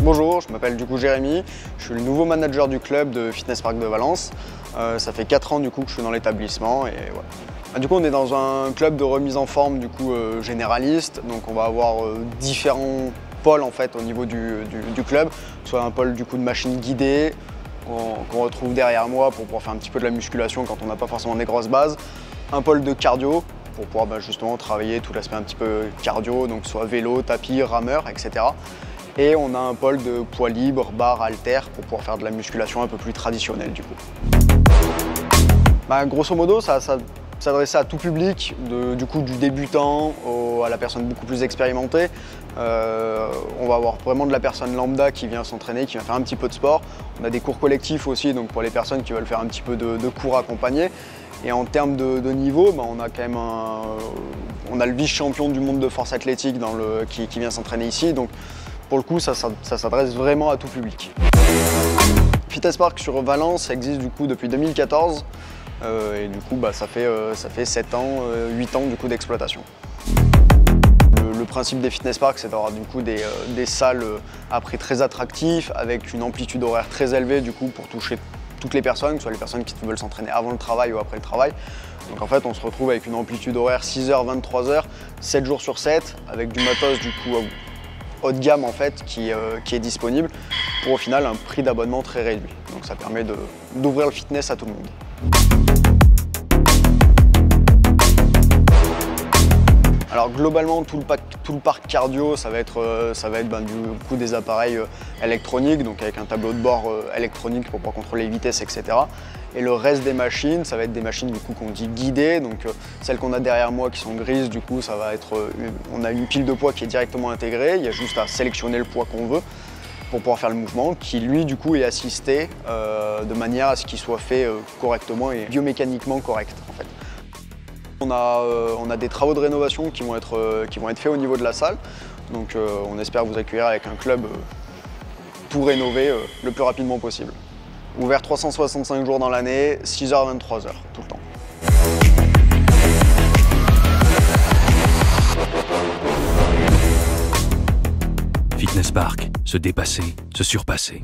Bonjour, je m'appelle du coup Jérémy, je suis le nouveau manager du club de Fitness Park de Valence. Ça fait 4 ans du coup que je suis dans l'établissement et voilà. Du coup on est dans un club de remise en forme du coup généraliste, donc on va avoir différents pôles en fait au niveau du club, soit un pôle du coup de machines guidées qu'on retrouve derrière moi pour pouvoir faire un petit peu de la musculation quand on n'a pas forcément des grosses bases, un pôle de cardio pour pouvoir justement travailler tout l'aspect un petit peu cardio, donc soit vélo, tapis, rameur, etc. Et on a un pôle de poids libre, barre, haltères pour pouvoir faire de la musculation un peu plus traditionnelle du coup. Grosso modo, ça s'adressait à tout public, du débutant à la personne beaucoup plus expérimentée. On va avoir vraiment de la personne lambda qui vient s'entraîner, qui vient faire un petit peu de sport. On a des cours collectifs aussi, donc pour les personnes qui veulent faire un petit peu de cours accompagnés. Et en termes de niveau, on a quand même on a le vice-champion du monde de force athlétique qui vient s'entraîner ici. Donc, pour le coup, ça s'adresse vraiment à tout public. Fitness Park sur Valence existe du coup depuis 2014 et du coup ça fait 7 ans, 8 ans du coup d'exploitation. Le principe des Fitness Park, c'est d'avoir du coup des salles à prix très attractifs avec une amplitude horaire très élevée du coup pour toucher toutes les personnes, que ce soit les personnes qui veulent s'entraîner avant le travail ou après le travail. Donc en fait, on se retrouve avec une amplitude horaire 6h, 23h, 7 jours sur 7 avec du matos du coup haut de gamme en fait qui est disponible pour au final un prix d'abonnement très réduit. Donc ça permet d'ouvrir le fitness à tout le monde. Alors globalement tout le parc cardio ça va être du coup des appareils électroniques, donc avec un tableau de bord électronique pour pouvoir contrôler les vitesses, etc. Et le reste des machines, ça va être des machines du coup qu'on dit guidées, donc celles qu'on a derrière moi qui sont grises, du coup ça va être, on a une pile de poids qui est directement intégrée, il y a juste à sélectionner le poids qu'on veut pour pouvoir faire le mouvement, qui lui du coup est assisté de manière à ce qu'il soit fait correctement et biomécaniquement correct en fait. On a des travaux de rénovation qui vont être faits au niveau de la salle, donc on espère vous accueillir avec un club tout rénové le plus rapidement possible. Ouvert 365 jours dans l'année, 6h, 23h, tout le temps. Fitness Park, se dépasser, se surpasser.